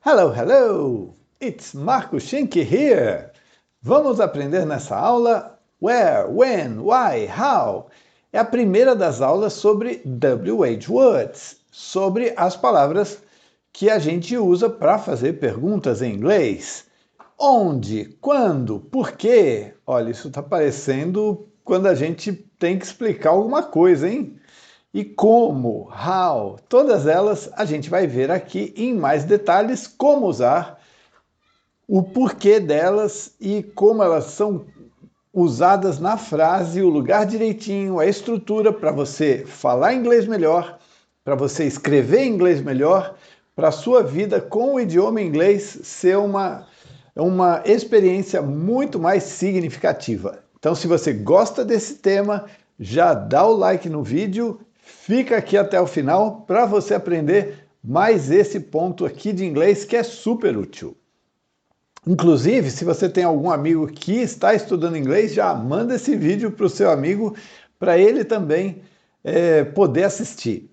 Hello, hello! It's Marco Schenck here! Vamos aprender nessa aula Where, When, Why, How. É a primeira das aulas sobre WH Words, sobre as palavras que a gente usa para fazer perguntas em inglês. Onde, quando, por quê? Olha, isso está parecendo quando a gente tem que explicar alguma coisa, hein? E como, how, todas elas a gente vai ver aqui em mais detalhes como usar, o porquê delas e como elas são usadas na frase, o lugar direitinho, a estrutura para você falar inglês melhor, para você escrever inglês melhor, para a sua vida com o idioma inglês ser uma experiência muito mais significativa. Então, se você gosta desse tema, já dá o like no vídeo, fica aqui até o final para você aprender mais esse ponto aqui de inglês que é super útil. Inclusive, se você tem algum amigo que está estudando inglês, já manda esse vídeo para o seu amigo, para ele também poder assistir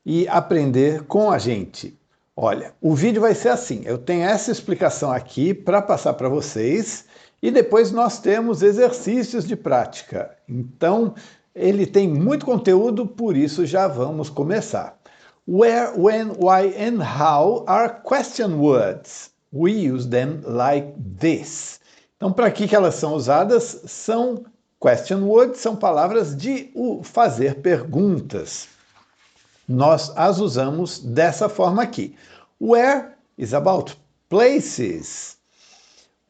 e aprender com a gente. Olha, o vídeo vai ser assim, eu tenho essa explicação aqui para passar para vocês e depois nós temos exercícios de prática. Então, ele tem muito conteúdo, por isso já vamos começar. Where, when, why and how are question words. We use them like this. Então, para que elas são usadas? São question words, são palavras de fazer perguntas. Nós as usamos dessa forma aqui. Where is about places.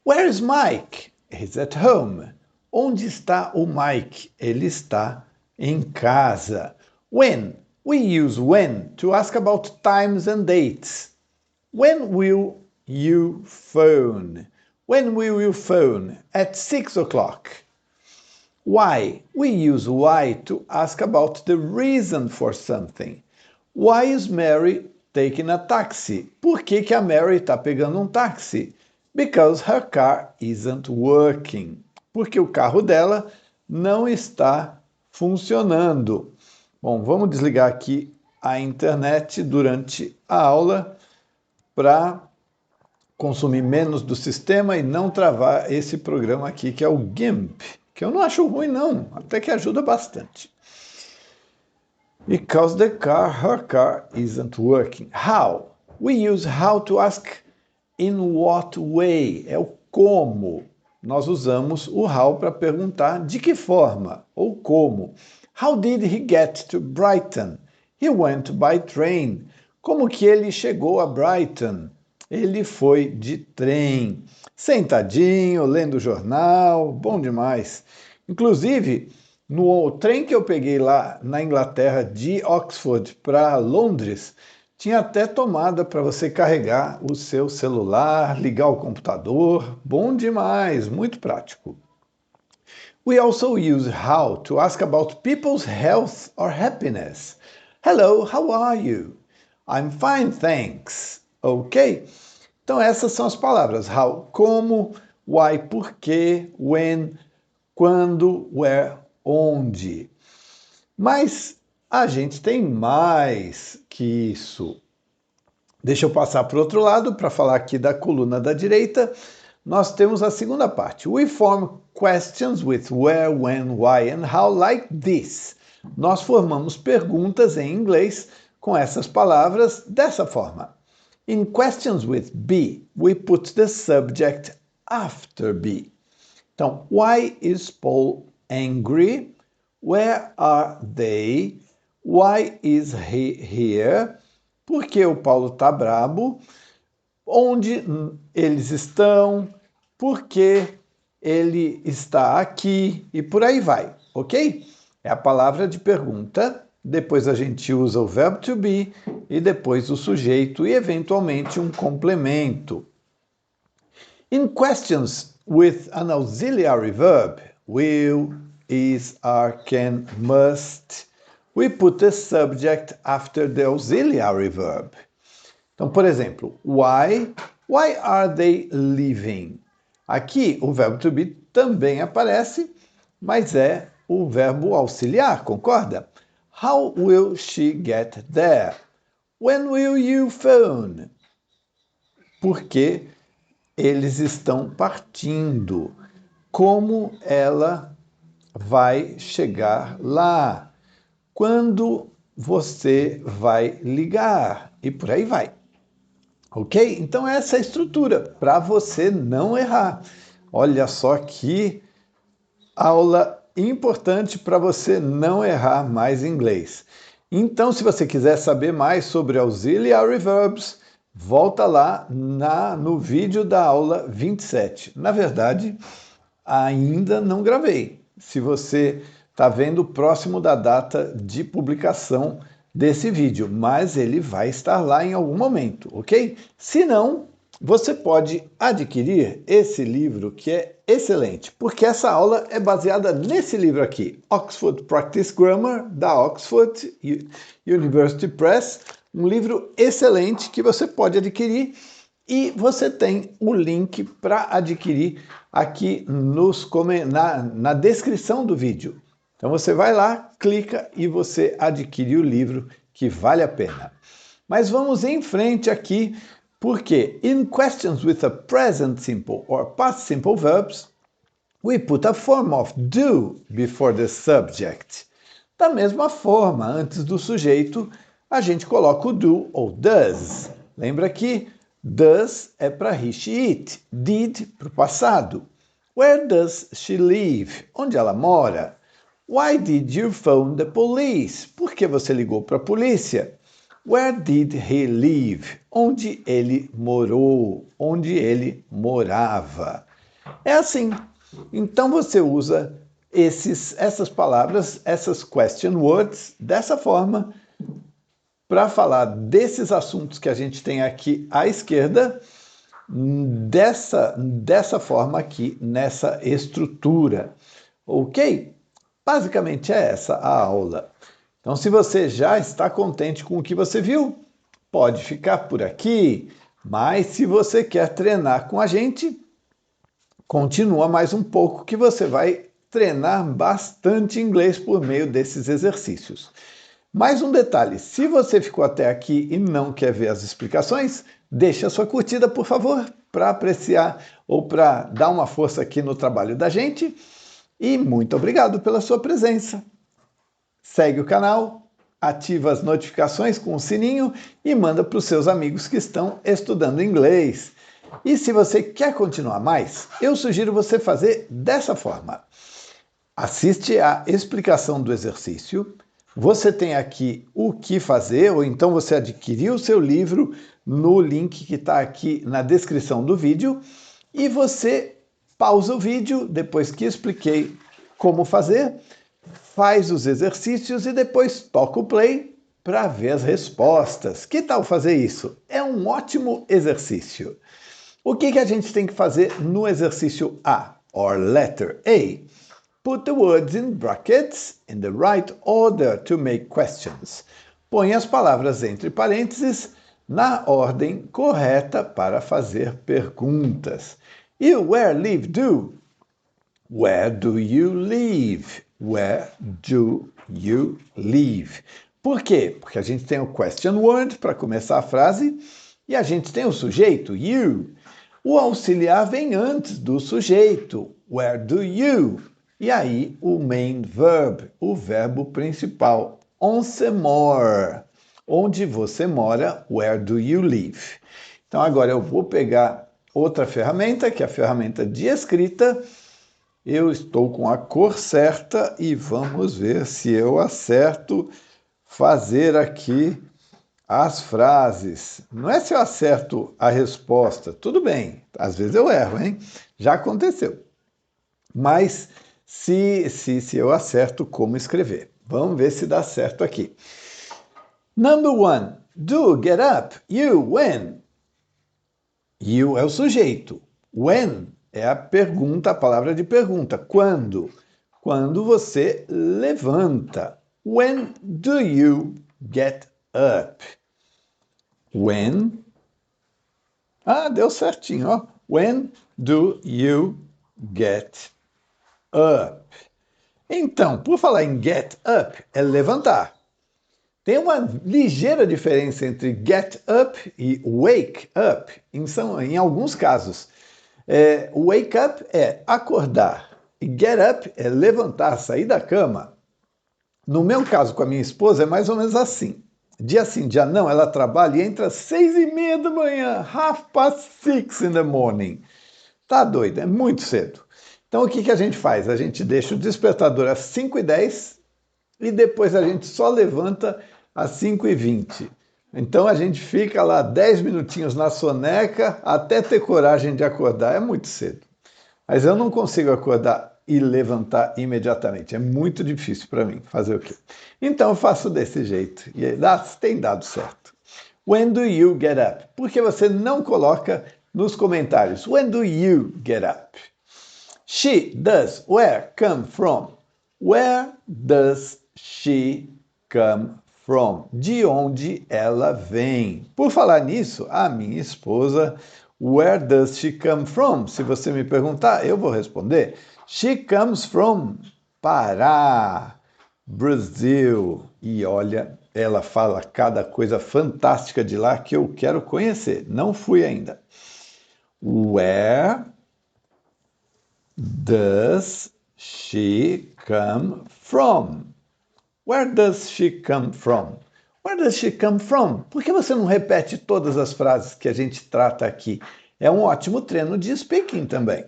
Where is Mike? He's at home. Onde está o Mike? Ele está em casa. When? We use when to ask about times and dates. When will you phone? When will you phone? At 6 o'clock. Why? We use why to ask about the reason for something. Why is Mary taking a taxi? Por que a Mary está pegando um táxi? Because her car isn't working. Porque o carro dela não está funcionando. Bom, vamos desligar aqui a internet durante a aula para consumir menos do sistema e não travar esse programa aqui que é o GIMP, que eu não acho ruim não, até que ajuda bastante. Because her car isn't working. How? We use how to ask in what way. É o como. Nós usamos o how para perguntar de que forma ou como. How did he get to Brighton? He went by train. Como que ele chegou a Brighton? Ele foi de trem. Sentadinho, lendo jornal, bom demais. Inclusive, no trem que eu peguei lá na Inglaterra, de Oxford para Londres, tinha até tomada para você carregar o seu celular, ligar o computador. Bom demais, muito prático. We also use how to ask about people's health or happiness. Hello, how are you? I'm fine, thanks. Ok? Então essas são as palavras how, como, why, porquê, when, quando, where, onde. Mas a gente tem mais que isso. Deixa eu passar para o outro lado para falar aqui da coluna da direita. Nós temos a segunda parte. We form questions with where, when, why and how like this. Nós formamos perguntas em inglês com essas palavras dessa forma. In questions with be, we put the subject after be. Então, why is Paul angry? Where are they? Why is he here? Por que o Paulo está brabo? Onde eles estão? Por que ele está aqui? E por aí vai, ok? É a palavra de pergunta, depois a gente usa o verbo to be e depois o sujeito e eventualmente um complemento. In questions with an auxiliary verb, will, is, are, can, must, we put the subject after the auxiliary verb. Então, por exemplo, why are they leaving? Aqui o verbo to be também aparece, mas é o verbo auxiliar, concorda? How will she get there? When will you phone? porque eles estão partindo. Como ela vai chegar lá? Quando você vai ligar? E por aí vai. Ok? Então essa é a estrutura, para você não errar. Olha só que aula importante para você não errar mais inglês. Então, se você quiser saber mais sobre auxiliary verbs, volta lá no vídeo da aula 27. Na verdade, ainda não gravei. Se você está vendo próximo da data de publicação desse vídeo, mas ele vai estar lá em algum momento, ok? Se não, você pode adquirir esse livro que é excelente, porque essa aula é baseada nesse livro aqui, Oxford Practice Grammar, da Oxford University Press, um livro excelente que você pode adquirir e você tem o link para adquirir aqui na descrição do vídeo. Então você vai lá, clica e você adquire o livro que vale a pena. Mas vamos em frente aqui, porque in questions with a present simple or past simple verbs, we put a form of do before the subject. Da mesma forma, antes do sujeito, a gente coloca o do ou does. Lembra que does é para he, she, it. Did para o passado. Where does she live? Onde ela mora? Why did you phone the police? Por que você ligou para a polícia? Where did he live? Onde ele morou? Onde ele morava? É assim. Então você usa essas palavras, essas question words, dessa forma, para falar desses assuntos que a gente tem aqui à esquerda, dessa forma aqui, nessa estrutura. Ok? Basicamente é essa a aula. Então, se você já está contente com o que você viu, pode ficar por aqui. Mas se você quer treinar com a gente, continua mais um pouco que você vai treinar bastante inglês por meio desses exercícios. Mais um detalhe, se você ficou até aqui e não quer ver as explicações, deixe a sua curtida, por favor, para apreciar ou para dar uma força aqui no trabalho da gente. E muito obrigado pela sua presença. Segue o canal, ativa as notificações com o sininho e manda para os seus amigos que estão estudando inglês. E se você quer continuar mais, eu sugiro você fazer dessa forma. Assiste a explicação do exercício, você tem aqui o que fazer, ou então você adquiriu o seu livro no link que está aqui na descrição do vídeo, e você pausa o vídeo depois que expliquei como fazer, faz os exercícios e depois toca o play para ver as respostas. Que tal fazer isso? É um ótimo exercício. O que a gente tem que fazer no exercício A, or letter A? Put the words in brackets in the right order to make questions. Põe as palavras entre parênteses na ordem correta para fazer perguntas. E o where, live, do? Where do you live? Where do you live? Por quê? Porque a gente tem o question word para começar a frase e a gente tem o sujeito, you. O auxiliar vem antes do sujeito, where do you? E aí o main verb, o verbo principal, once more. Onde você mora, where do you live? Então agora eu vou pegar outra ferramenta, que é a ferramenta de escrita. Eu estou com a cor certa e vamos ver se eu acerto fazer aqui as frases. Não é se eu acerto a resposta, tudo bem, às vezes eu erro, hein? Já aconteceu. Mas se eu acerto como escrever. Vamos ver se dá certo aqui. Number 1. Do, get up. You, when. You é o sujeito. When é a pergunta, a palavra de pergunta. Quando? Quando você levanta. When do you get up? When. Deu certinho, ó. When do you get up? Então, por falar em get up, é levantar. Tem uma ligeira diferença entre get up e wake up, em alguns casos. Wake up é acordar e get up é levantar, sair da cama. No meu caso com a minha esposa é mais ou menos assim. Dia sim, dia não, ela trabalha e entra às 6:30 da manhã, 6:30 in the morning. Tá doido, é muito cedo. Então o que a gente faz? A gente deixa o despertador às 5:10 e depois a gente só levanta às 5:20. Então a gente fica lá 10 minutinhos na soneca até ter coragem de acordar. É muito cedo. Mas eu não consigo acordar e levantar imediatamente. É muito difícil para mim. Fazer o quê? Então eu faço desse jeito. E tem dado certo. When do you get up? Por que você não coloca nos comentários? When do you get up? She does where come from? Where does she come from? De onde ela vem? Por falar nisso, a minha esposa, where does she come from? Se você me perguntar, eu vou responder. She comes from Pará, Brasil. E olha, ela fala cada coisa fantástica de lá que eu quero conhecer. Não fui ainda. Where does she come from? Where does she come from? Where does she come from? Por que você não repete todas as frases que a gente trata aqui? É um ótimo treino de speaking também.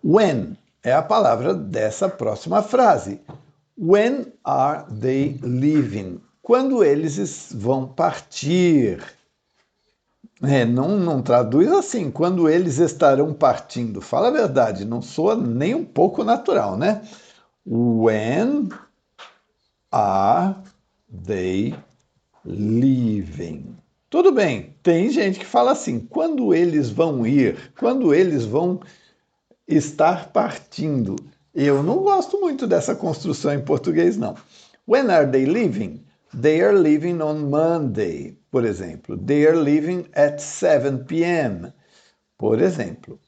When é a palavra dessa próxima frase. When are they leaving? Quando eles vão partir? Não traduz assim, quando eles estarão partindo. Fala a verdade, não soa nem um pouco natural, né? When are they leaving? Tudo bem, tem gente que fala assim, quando eles vão ir, quando eles vão estar partindo. Eu não gosto muito dessa construção em português, não. When are they leaving? They are leaving on Monday, por exemplo. They are leaving at 7 p.m., por exemplo.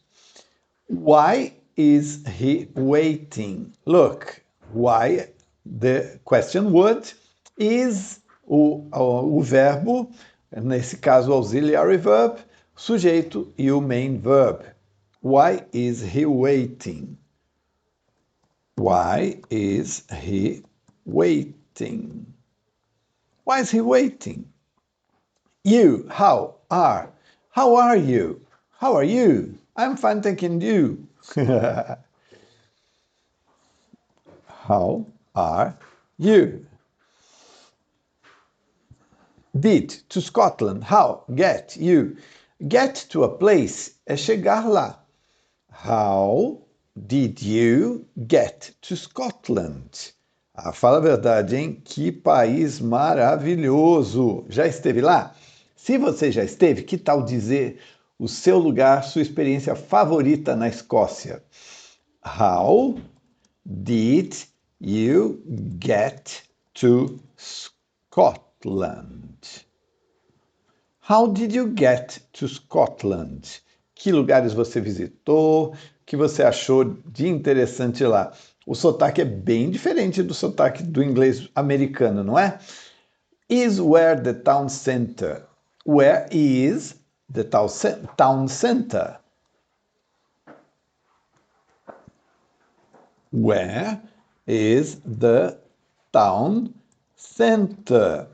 Why is he waiting? Look, why, the question word, is o verbo, nesse caso auxiliary verb, sujeito e o main verb. Why is he waiting? Why is he waiting? Why is he waiting? You, how are you? How are you? I'm fine, thanking you. How are you? Did, to Scotland. How? Get, you. Get to a place é chegar lá. How did you get to Scotland? Fala a verdade, hein? Que país maravilhoso! Já esteve lá? Se você já esteve, que tal dizer o seu lugar, sua experiência favorita na Escócia? How did you get to Scotland? How did you get to Scotland? Que lugares você visitou? O que você achou de interessante lá? O sotaque é bem diferente do sotaque do inglês americano, não é? Is where the town center? Where is the town center? Where is the town center?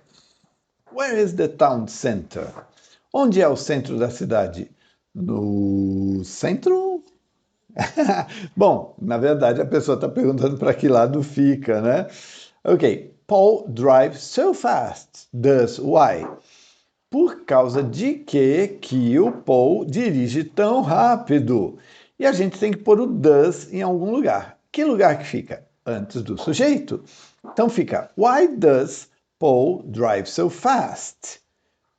Where is the town center? Onde é o centro da cidade? No centro? Bom, na verdade a pessoa está perguntando para que lado fica, né? Ok. Paul drives so fast. Does why? Por causa de que o Paul dirige tão rápido? E a gente tem que pôr o does em algum lugar. Que lugar que fica? Antes do sujeito. Então fica, why does Paul drive so fast?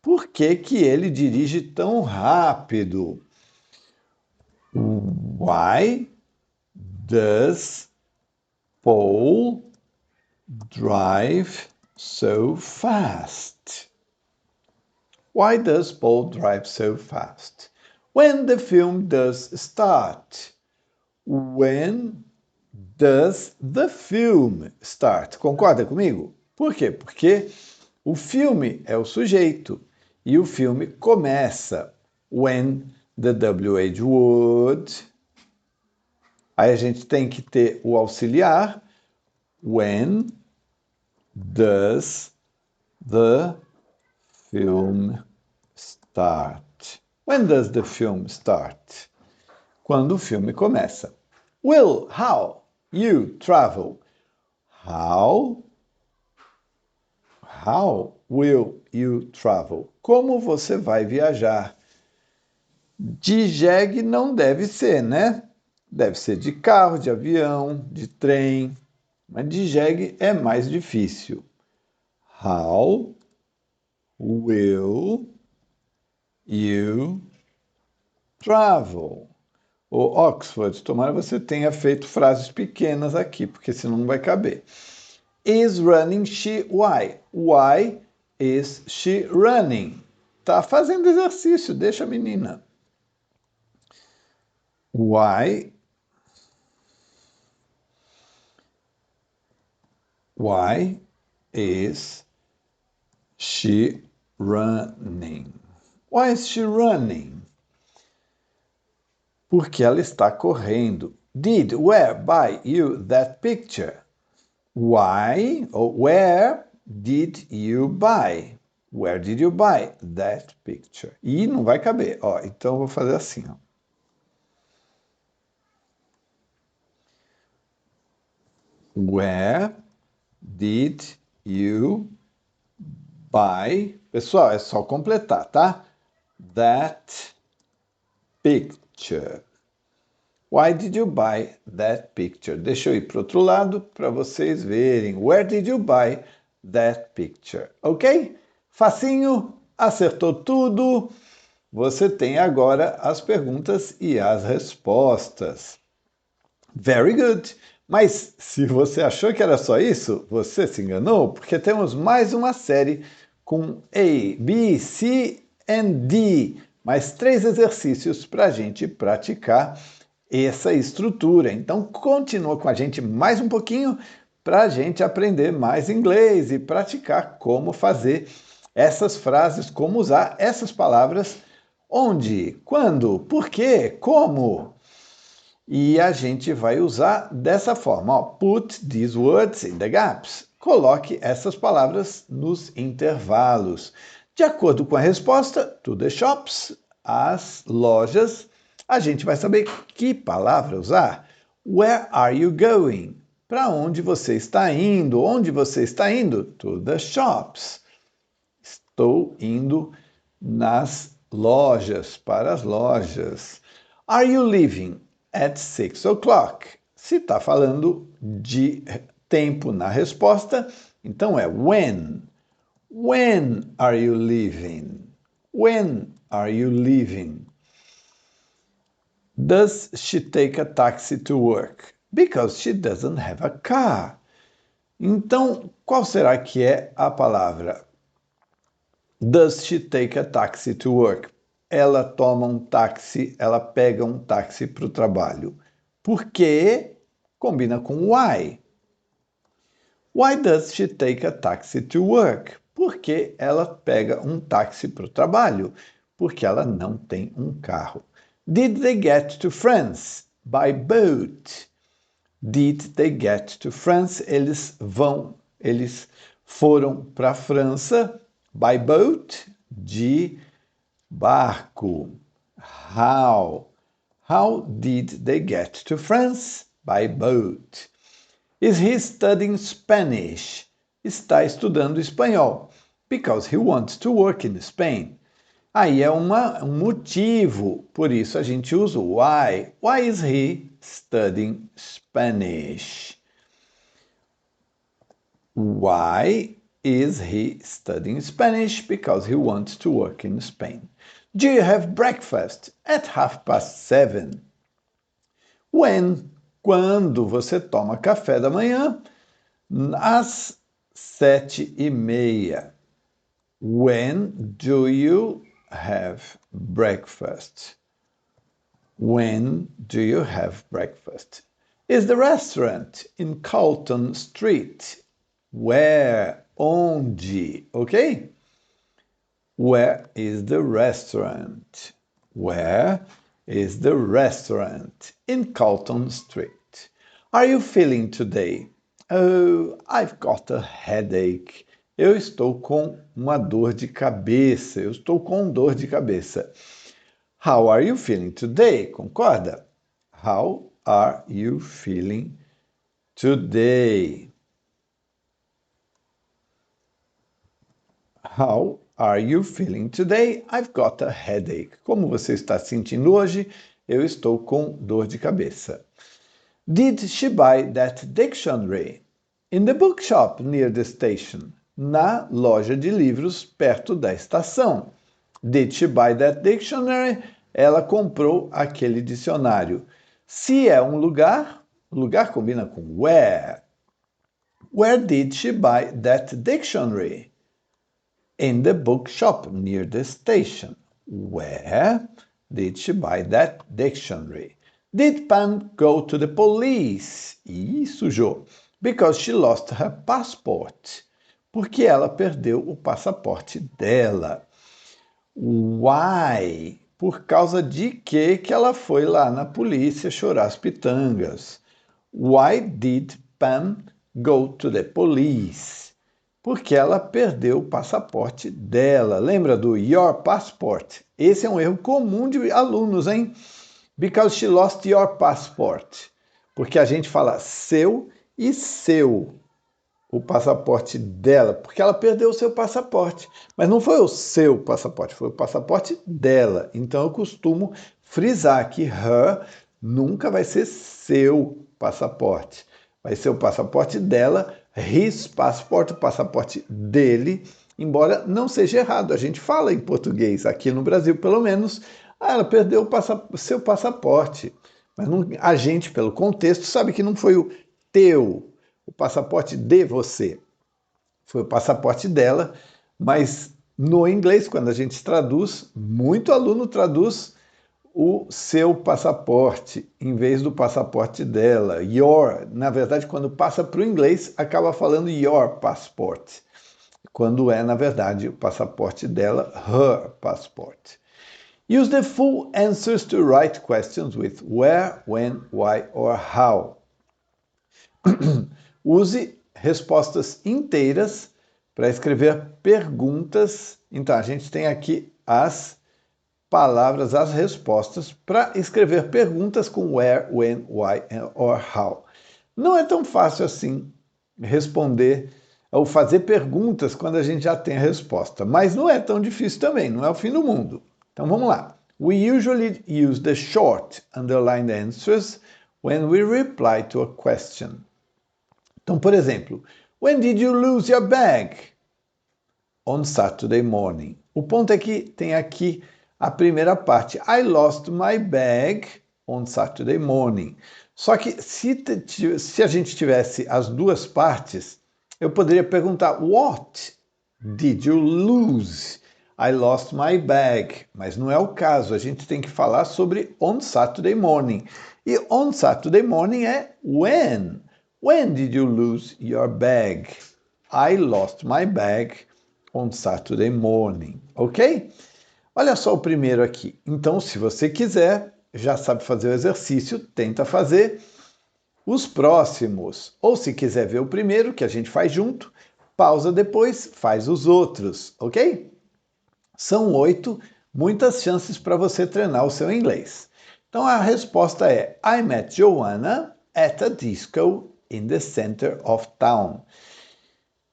Por que ele dirige tão rápido? Why does Paul drive so fast? Why does Paul drive so fast? When the film does start? When does the film start? Concorda comigo? Por quê? Porque o filme é o sujeito e o filme começa when the WH would. Aí a gente tem que ter o auxiliar. When does the film start? When does the film start? Quando o filme começa. Will, how you travel? How will you travel? Como você vai viajar? De jegue não deve ser, né? Deve ser de carro, de avião, de trem. Mas de jegue é mais difícil. How will you travel? O Oxford, tomara você tenha feito frases pequenas aqui, porque senão não vai caber. Is running she why? Why is she running? Tá fazendo exercício, deixa a menina. Why is she running? Why is she running? Porque ela está correndo. Did, where, buy you that picture? Why or where did you buy? Where did you buy that picture? E não vai caber. Ó, então eu vou fazer assim. Ó. Where did you buy? Pessoal, é só completar, tá? That picture. Why did you buy that picture? Deixa eu ir para o outro lado para vocês verem. Where did you buy that picture? Ok? Facinho, acertou tudo. Você tem agora as perguntas e as respostas. Very good. Mas se você achou que era só isso, você se enganou, porque temos mais uma série com A, B, C and D. Mais 3 exercícios para a gente praticar essa estrutura. Então, continua com a gente mais um pouquinho para a gente aprender mais inglês e praticar como fazer essas frases, como usar essas palavras, onde, quando, por quê, como. E a gente vai usar dessa forma, ó, put these words in the gaps. Coloque essas palavras nos intervalos. De acordo com a resposta, to the shops, as lojas, a gente vai saber que palavra usar. Where are you going? Para onde você está indo? Onde você está indo? To the shops. Estou indo nas lojas, para as lojas. Are you leaving at 6 o'clock? Se está falando de tempo na resposta, então é when. When are you leaving? When are you leaving? Does she take a taxi to work? Because she doesn't have a car. Então, qual será que é a palavra? Does she take a taxi to work? Ela toma um táxi, ela pega um táxi para o trabalho. Por quê? Combina com why. Why does she take a taxi to work? Porque ela pega um táxi para o trabalho. Porque ela não tem um carro. Did they get to France by boat? Did they get to France? Eles foram para a França by boat, de barco. How? How did they get to France? By boat. Is he studying Spanish? Está estudando espanhol. Because he wants to work in Spain. Aí é um motivo, por isso a gente usa o why. Why is he studying Spanish? Why is he studying Spanish? Because he wants to work in Spain. Do you have breakfast at 7:30? When? Quando você toma café da manhã? Às 7:30. When do you have breakfast? When do you have breakfast? Is the restaurant in Carlton Street? Where onde, ok? Where is the restaurant? Where is the restaurant? In Carlton Street. Are you feeling today? Oh, I've got a headache. Eu estou com uma dor de cabeça. Eu estou com dor de cabeça. How are you feeling today? Concorda? How are you feeling today? How are you feeling today? I've got a headache. Como você está se sentindo hoje? Eu estou com dor de cabeça. Did she buy that dictionary? In the bookshop near the station. Na loja de livros perto da estação. Did she buy that dictionary? Ela comprou aquele dicionário. Se é um lugar, lugar combina com where. Where did she buy that dictionary? In the bookshop near the station. Where did she buy that dictionary? Did Pam go to the police? Ih, sujou. Because she lost her passport. Porque ela perdeu o passaporte dela. Why? Por causa de que ela foi lá na polícia chorar as pitangas? Why did Pam go to the police? Porque ela perdeu o passaporte dela. Lembra do your passport? Esse é um erro comum de alunos, hein? Because she lost your passport. Porque a gente fala seu e seu. O passaporte dela, porque ela perdeu o seu passaporte. Mas não foi o seu passaporte, foi o passaporte dela. Então eu costumo frisar que her nunca vai ser seu passaporte. Vai ser o passaporte dela, his passport, o passaporte dele, embora não seja errado. A gente fala em português, aqui no Brasil pelo menos, ela perdeu o seu passaporte. Mas não, a gente, pelo contexto, sabe que não foi o teu, o passaporte de você. Foi o passaporte dela, mas no inglês, quando a gente traduz, muito aluno traduz o seu passaporte em vez do passaporte dela. Your, na verdade, quando passa para o inglês, acaba falando your passport, quando é, na verdade, o passaporte dela, her passport. Use the full answers to write questions with where, when, why or how. Use respostas inteiras para escrever perguntas. Então, a gente tem aqui as palavras, as respostas, para escrever perguntas com where, when, why or how. Não é tão fácil assim responder ou fazer perguntas quando a gente já tem a resposta, mas não é tão difícil também, não é o fim do mundo. Então vamos lá. We usually use the short underlined answers when we reply to a question. Então, por exemplo, when did you lose your bag? On Saturday morning. O ponto é que tem aqui a primeira parte. I lost my bag on Saturday morning. Só que se a gente tivesse as duas partes, eu poderia perguntar, what did you lose? I lost my bag. Mas não é o caso. A gente tem que falar sobre on Saturday morning. E on Saturday morning é when. When did you lose your bag? I lost my bag on Saturday morning. Ok? Olha só o primeiro aqui. Então, se você quiser, já sabe fazer o exercício, tenta fazer os próximos. Ou se quiser ver o primeiro, que a gente faz junto, pausa depois, faz os outros. Ok? São 8, muitas chances para você treinar o seu inglês. Então, a resposta é I met Joanna at a disco in the center of town.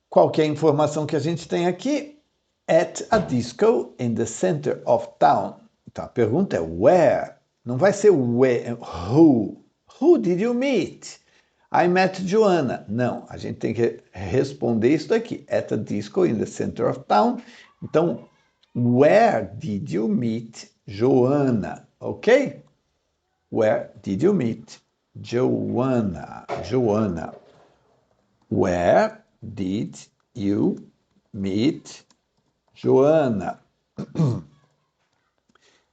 Qual que é a informação que a gente tem aqui? At a disco in the center of town. Então a pergunta é where? Não vai ser where, who. Who did you meet? I met Joanna. Não, a gente tem que responder isso daqui. At a disco in the center of town. Então, where did you meet Joanna? Ok? Where did you meet Joanna? Joanna. Where did you meet Joanna?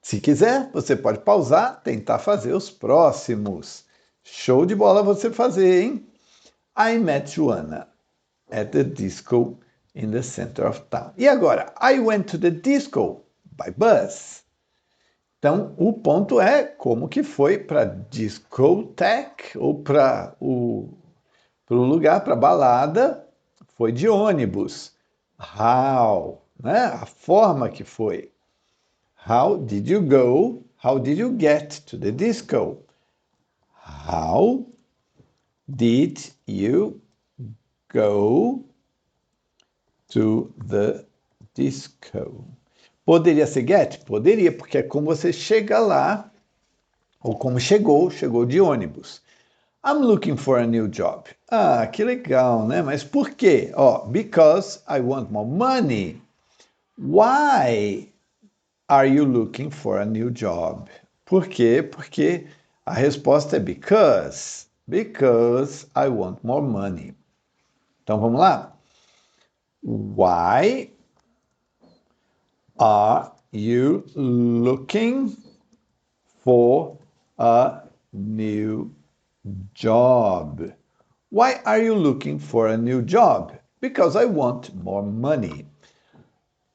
Se quiser, você pode pausar, tentar fazer os próximos. Show de bola você fazer, hein? I met Joanna at the disco in the center of town. E agora, I went to the disco by bus. Então, o ponto é como que foi para discotheque ou para o lugar, para balada, foi de ônibus. How, né? A forma que foi. How did you go? How did you get to the disco? How did you go to the disco? Poderia ser get? Poderia, porque é como você chega lá, ou como chegou de ônibus. I'm looking for a new job. Ah, que legal, né? Mas por quê? Because I want more money. Why are you looking for a new job? Por quê? Porque a resposta é because. Because I want more money. Então vamos lá. Why are you looking for a new job? Why are you looking for a new job? Because I want more money.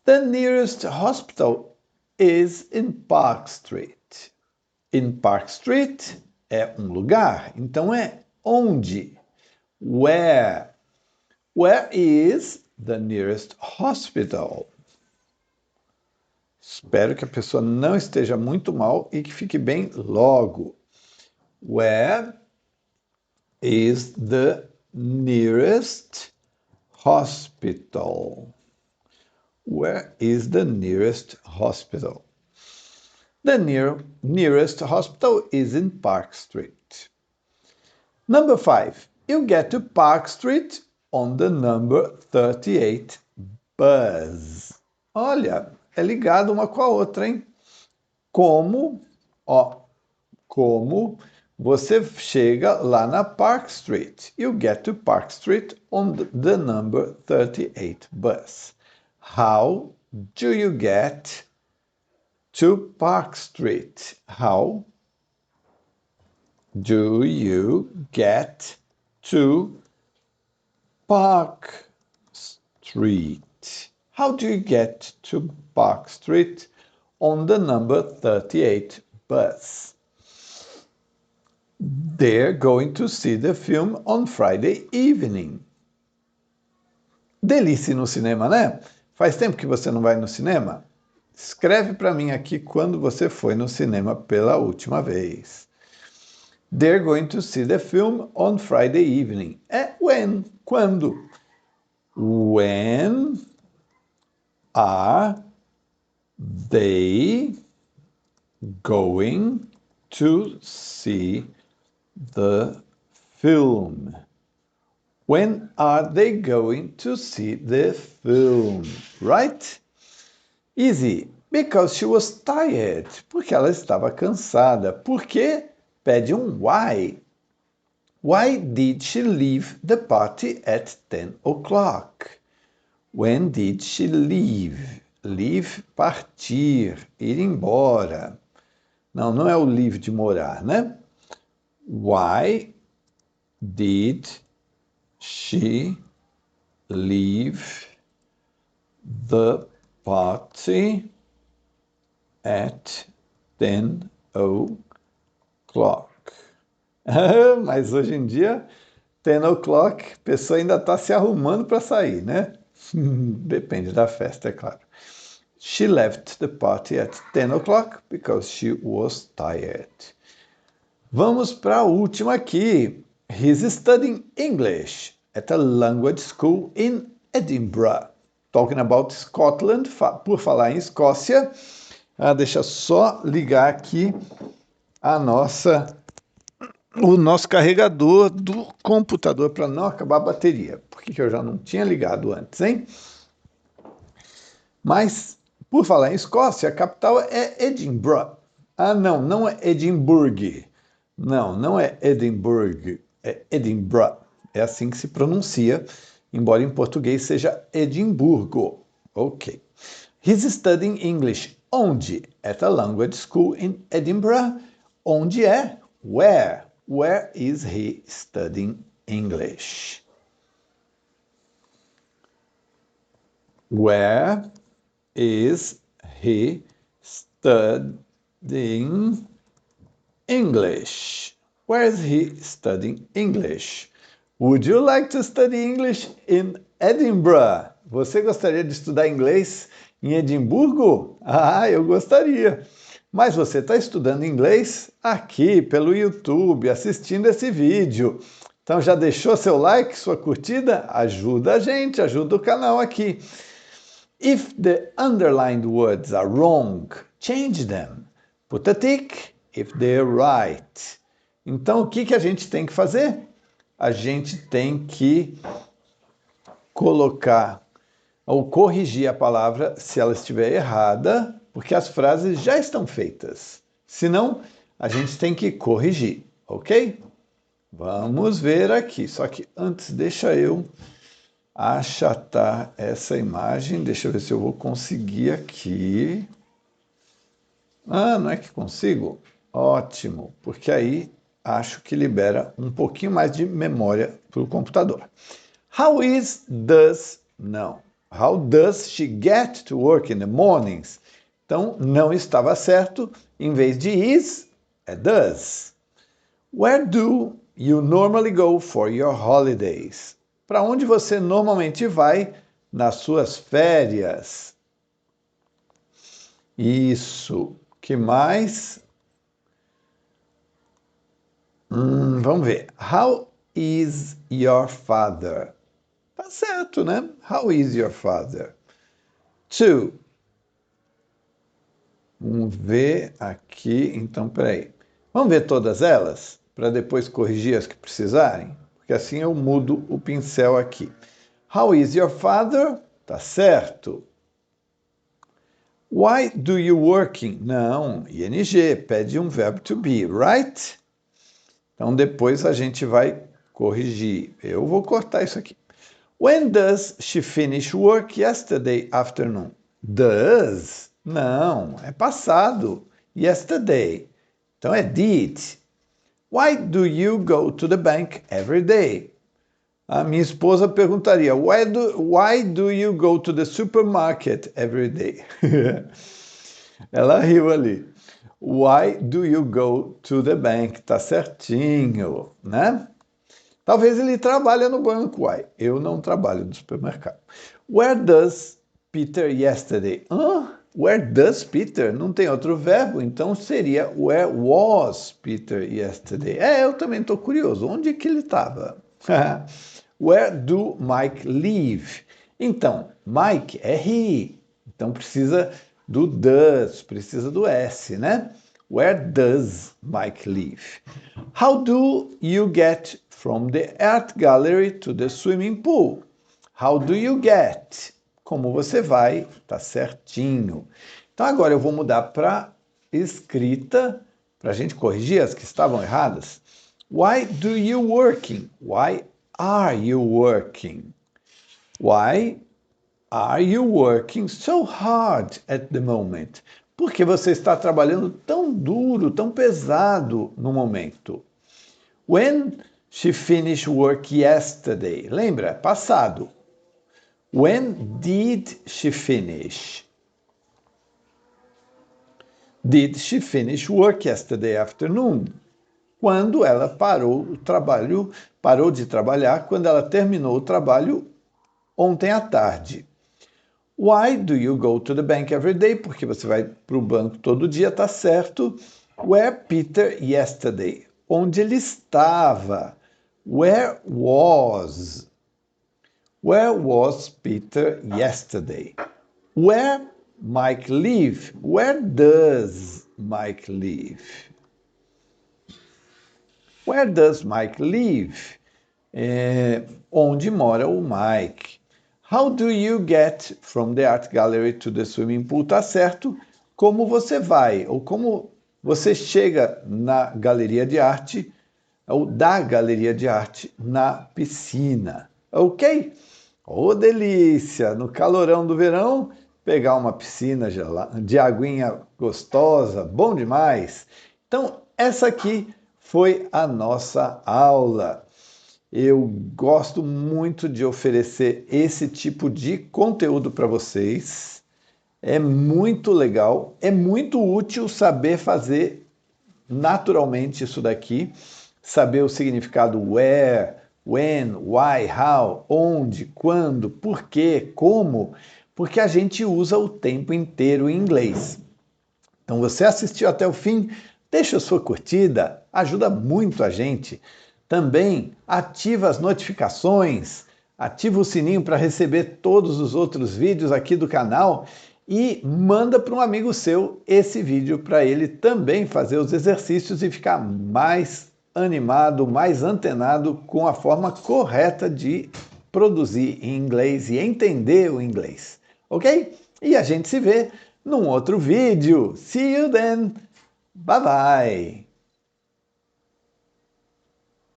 The nearest hospital is in Park Street. In Park Street é lugar, então é onde. Where? Where is the nearest hospital? Espero que a pessoa não esteja muito mal e que fique bem logo. Where is the nearest hospital? Where is the nearest hospital? The nearest hospital is in Park Street. Number 5. You get to Park Street on the number 38 bus. Olha, é ligado uma com a outra, hein? Como você chega lá na Park Street. You get to Park Street on the number 38 bus. How do you get to Park Street? How do you get to Park Street? How do you get to Park Street on the number 38 bus? They're going to see the film on Friday evening. Delícia no cinema, né? Faz tempo que você não vai no cinema? Escreve para mim aqui quando você foi no cinema pela última vez. They're going to see the film on Friday evening. É when? Quando? When are they going to see the film? When are they going to see the film? Right? Easy. Because she was tired. Porque ela estava cansada. Por quê? Pede why. Why did she leave the party at 10 o'clock? When did she leave? Leave, partir, ir embora. Não é o leave de morar, né? Why did she leave the party at 10 o'clock? Mas hoje em dia, 10 o'clock, a pessoa ainda está se arrumando para sair, né? Depende da festa, é claro. She left the party at 10 o'clock because she was tired. Vamos para a última aqui. He's studying English at a language school in Edinburgh. Talking about Scotland, por falar em Escócia. Deixa só ligar aqui o nosso carregador do computador para não acabar a bateria. Por que eu já não tinha ligado antes, hein? Mas, por falar em Escócia, a capital é Edinburgh. Não é Edimburgo. Não é Edinburgh, é Edinburgh. É assim que se pronuncia, embora em português seja Edimburgo. Ok. He's studying English. Onde? At a language school in Edinburgh. Onde é? Where? Where is he studying English? Where is he studying English? Where is he studying English? Would you like to study English in Edinburgh? Você gostaria de estudar inglês em Edimburgo? Ah, eu gostaria. Mas você está estudando inglês aqui pelo YouTube, assistindo esse vídeo. Então já deixou seu like, sua curtida? Ajuda a gente, ajuda o canal aqui. If the underlined words are wrong, change them. Put a tick if they're right. Então o que a gente tem que fazer? A gente tem que colocar ou corrigir a palavra se ela estiver errada, porque as frases já estão feitas. Senão, a gente tem que corrigir, ok? Vamos ver aqui. Só que antes, deixa eu achatar essa imagem. Deixa eu ver se eu vou conseguir aqui. Ah, não é que consigo? Ótimo, porque aí acho que libera um pouquinho mais de memória para o computador. How is, does, não. How does she get to work in the mornings? Então, não estava certo. Em vez de is, é does. Where do you normally go for your holidays? Para onde você normalmente vai nas suas férias? Isso. Que mais? Vamos ver. How is your father? Tá certo, né? How is your father? 2. Vamos ver aqui. Então, peraí. Vamos ver todas elas, para depois corrigir as que precisarem? Porque assim eu mudo o pincel aqui. How is your father? Tá certo. Why do you working? Não, ing, pede um verbo to be, right? Então, depois a gente vai corrigir. Eu vou cortar isso aqui. When does she finish work yesterday afternoon? Does? Não, é passado. Yesterday. Então é did. Why do you go to the bank every day? A minha esposa perguntaria, why do you go to the supermarket every day? Ela riu ali. Why do you go to the bank? Tá certinho, né? Talvez ele trabalhe no banco, uai. Eu não trabalho no supermercado. Where does Peter yesterday? Where does Peter? Não tem outro verbo, então seria where was Peter yesterday? Eu também estou curioso. Onde que ele estava? Where do Mike live? Então, Mike é he. Então precisa do does, precisa do S, né? Where does Mike live? How do you get from the art gallery to the swimming pool? How do you get? Como você vai? Tá certinho. Então agora eu vou mudar para escrita, para a gente corrigir as que estavam erradas. Why do you working? Why are you working? Why are you working so hard at the moment? Por que você está trabalhando tão duro, tão pesado no momento? When she finished work yesterday. Lembra? Passado. When did she finish? Did she finish work yesterday afternoon? Quando ela parou de trabalhar, quando ela terminou o trabalho ontem à tarde. Why do you go to the bank every day? Porque você vai para o banco todo dia, tá certo. Where Peter yesterday? Onde ele estava? Where was? Where was Peter yesterday? Where Mike live? Where does Mike live? Where does Mike live? Onde mora o Mike? How do you get from the art gallery to the swimming pool? Tá certo. Como você vai, ou como você chega na galeria de arte, ou da galeria de arte na piscina. Ok? Ô, delícia! No calorão do verão, pegar uma piscina de aguinha gostosa, bom demais. Então, essa aqui foi a nossa aula. Eu gosto muito de oferecer esse tipo de conteúdo para vocês. É muito legal, é muito útil saber fazer naturalmente isso daqui, saber o significado where, when, why, how, onde, quando, por quê, como, porque a gente usa o tempo inteiro em inglês. Então você assistiu até o fim, deixa a sua curtida, ajuda muito a gente. Também ativa as notificações, ativa o sininho para receber todos os outros vídeos aqui do canal e manda para um amigo seu esse vídeo para ele também fazer os exercícios e ficar mais animado, mais antenado com a forma correta de produzir em inglês e entender o inglês. Ok? E a gente se vê num outro vídeo. See you then! Bye bye!